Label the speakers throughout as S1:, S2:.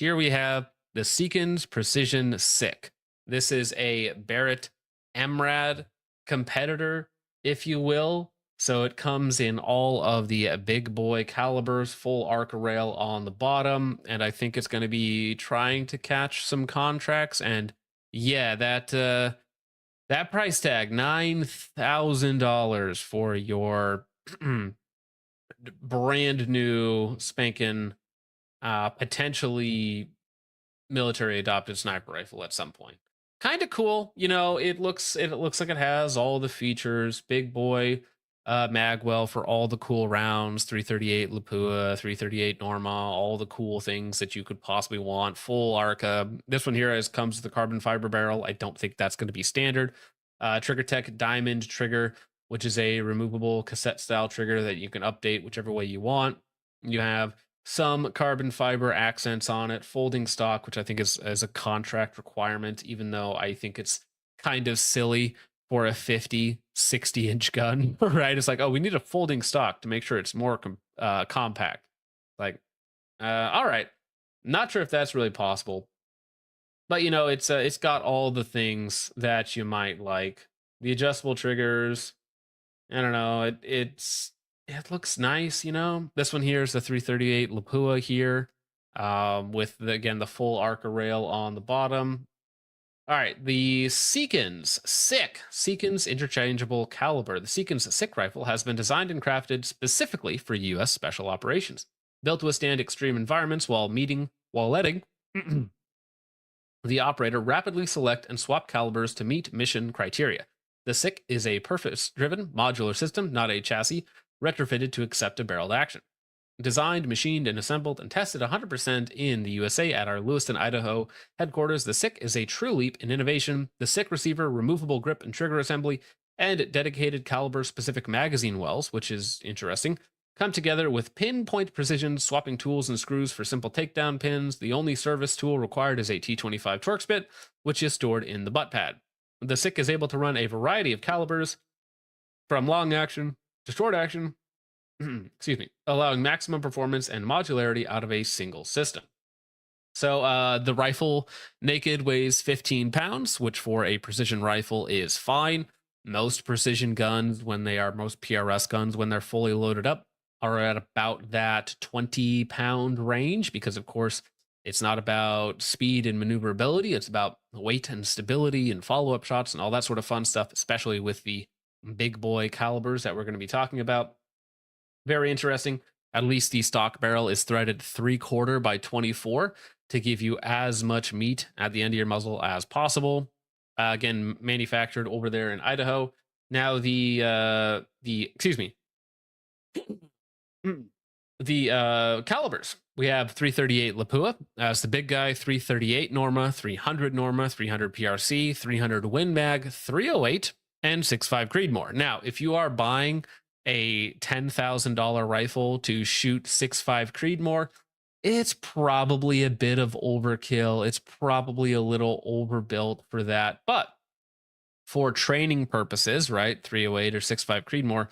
S1: Here we have the Seekins Precision Sick. This is a Barrett MRAD competitor, if you will. So it comes in all of the big boy calibers, full arc rail on the bottom, and I think it's going to be trying to catch some contracts. And yeah, that price tag, $9,000 for your brand new spanking, potentially military adopted sniper rifle at some point. Kind of cool, it looks like it has all the features. Big boy magwell for all the cool rounds, 338 Lapua, 338 Norma, all the cool things that you could possibly want. Full Arca. This one here comes with the carbon fiber barrel. I don't think that's going to be standard. Trigger Tech Diamond trigger, which is a removable cassette style trigger that you can update whichever way you want. You have some carbon fiber accents on it, folding stock, which I think is a contract requirement, even though I think it's kind of silly for a 50, 60-inch gun, right? It's like, oh, we need a folding stock to make sure it's more compact. Like, all right. Not sure if that's really possible, but it's got all the things that you might like. The adjustable triggers, I don't know. It looks nice, you know. This one here is the 338 Lapua here, with again the full Arca rail on the bottom. All right, the Seekins interchangeable caliber. The Seekins Sick rifle has been designed and crafted specifically for U.S. special operations, built to withstand extreme environments while letting the operator rapidly select and swap calibers to meet mission criteria. The SICK is a purpose-driven modular system, not a chassis, retrofitted to accept a barreled action. Designed, machined, and assembled and tested 100% in the USA at our Lewiston, Idaho headquarters, the SICK is a true leap in innovation. The SICK receiver, removable grip and trigger assembly, and dedicated caliber-specific magazine wells, which is interesting, come together with pinpoint precision, swapping tools and screws for simple takedown pins. The only service tool required is a T25 Torx bit, which is stored in the butt pad. The SICK is able to run a variety of calibers, from long action to short action, excuse me, allowing maximum performance and modularity out of a single system. So the rifle naked weighs 15 pounds, which for a precision rifle is fine. Most precision guns, most PRS guns, when they're fully loaded up, are at about that 20-pound range because, of course, it's not about speed and maneuverability. It's about weight and stability and follow up shots and all that sort of fun stuff, especially with the big boy calibers that we're going to be talking about. Very interesting. At least the stock barrel is threaded 3/4 by 24 to give you as much meat at the end of your muzzle as possible. Again, manufactured over there in Idaho. Now excuse me, the calibers. We have 338 Lapua as the big guy, 338 Norma, 300 Norma, 300 PRC, 300 Win Mag, 308, and 65 Creedmoor. Now, if you are buying a $10,000 rifle to shoot 6.5 Creedmoor, it's probably a bit of overkill. It's probably a little overbuilt for that. But for training purposes, right, 308 or 6.5 Creedmoor,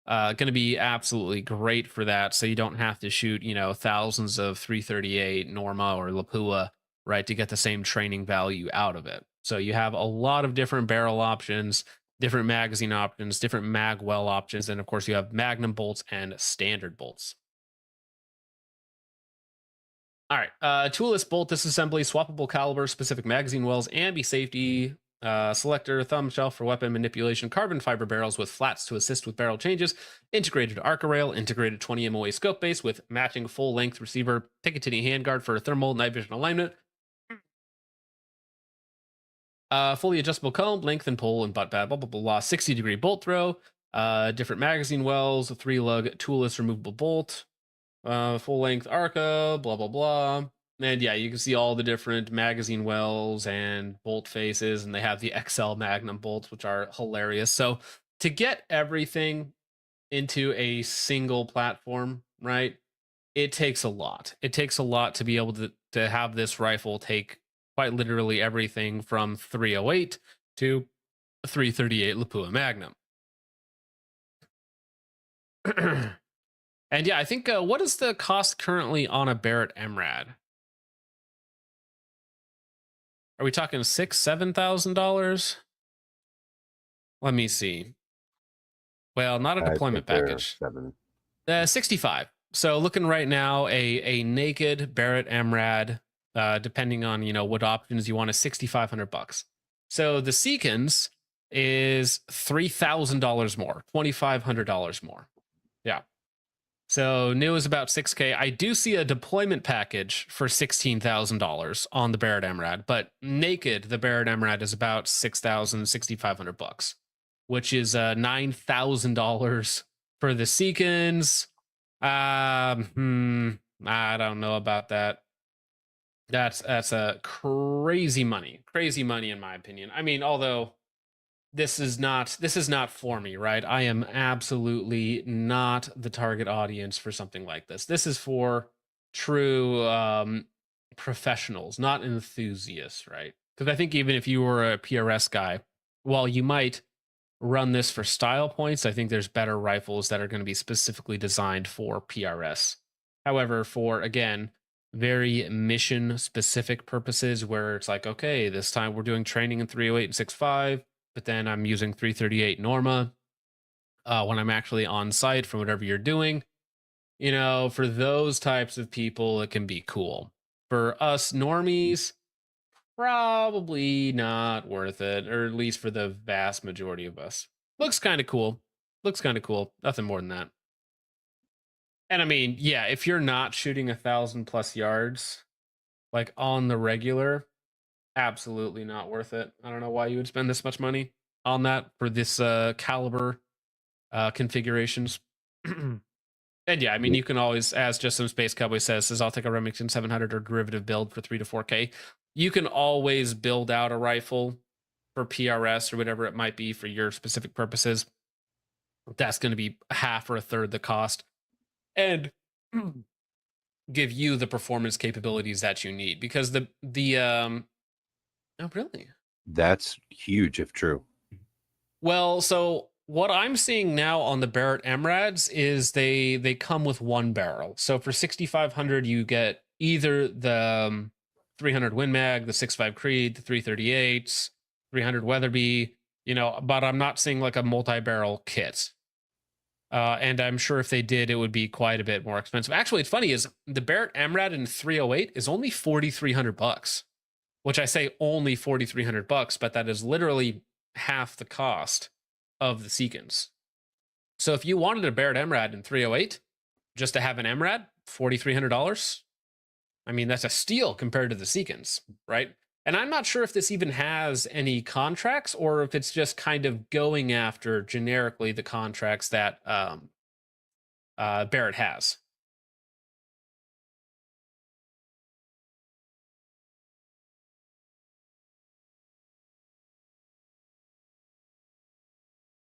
S1: going to be absolutely great for that. So you don't have to shoot, thousands of 338 Norma or Lapua, right, to get the same training value out of it. So you have a lot of different barrel options, different magazine options, different magwell options, and of course you have magnum bolts and standard bolts. All right, toolless bolt disassembly, swappable caliber, specific magazine wells, ambi safety selector, thumb shelf for weapon manipulation, carbon fiber barrels with flats to assist with barrel changes, integrated Arca rail, integrated 20 MOA scope base with matching full length receiver, Picatinny handguard for thermal night vision alignment, fully adjustable comb, length and pull and butt pad, blah, blah, blah, blah. 60-degree bolt throw, different magazine wells, a 3-lug toolless removable bolt, full length Arca, blah, blah, blah. And yeah, you can see all the different magazine wells and bolt faces, and they have the XL Magnum bolts, which are hilarious. So to get everything into a single platform, right? It takes a lot. It takes a lot to be able to have this rifle take quite literally everything from 308 to 338 Lapua Magnum. And yeah, I think what is the cost currently on a Barrett MRAD? Are we talking $7,000? Let me see. Well, not a
S2: I
S1: deployment
S2: think they're
S1: package.
S2: 7.
S1: 65. So looking right now, a naked Barrett MRAD, depending on what options you want, is $6,500. So the Seekins is $3,000 more, $2,500 more. Yeah. So new is about 6K. I do see a deployment package for $16,000 on the Barrett MRAD, but naked, the Barrett MRAD is about $6,500, which is $9,000 for the Seekins. I don't know about that. That's a crazy money in my opinion. I mean, although this is not for me, right? I am absolutely not the target audience for something like this. This is for true professionals, not enthusiasts, right? Because I think even if you were a PRS guy, while you might run this for style points, I think there's better rifles that are going to be specifically designed for PRS. However, for again, very mission specific purposes where it's like, okay, this time we're doing training in 308 and 65, but then I'm using 338 Norma when I'm actually on site for whatever you're doing. For those types of people, it can be cool. For us normies, probably not worth it, or at least for the vast majority of us. Looks kind of cool. Nothing more than that. And I mean, yeah, if you're not shooting 1,000+ yards, like on the regular, absolutely not worth it. I don't know why you would spend this much money on that for this caliber configurations. And yeah, I mean, you can always, as just some Space Cowboy says, I'll take a Remington 700 or derivative build for 3 to 4K. You can always build out a rifle for PRS or whatever it might be for your specific purposes. That's going to be half or a third the cost and give you the performance capabilities that you need, because oh, really?
S2: That's huge if true.
S1: Well, so what I'm seeing now on the Barrett MRADs is they come with one barrel. So for 6,500, you get either the 300 Win Mag, the 6.5 Creed, the 338s, 300 Weatherby, but I'm not seeing like a multi-barrel kit. And I'm sure if they did, it would be quite a bit more expensive. Actually, it's funny is the Barrett MRAD in 308 is only $4,300, which I say only $4,300, but that is literally half the cost of the Seekins. So if you wanted a Barrett MRAD in 308 just to have an MRAD, $4,300. I mean, that's a steal compared to the Seekins, right? And I'm not sure if this even has any contracts or if it's just kind of going after generically the contracts that Barrett has.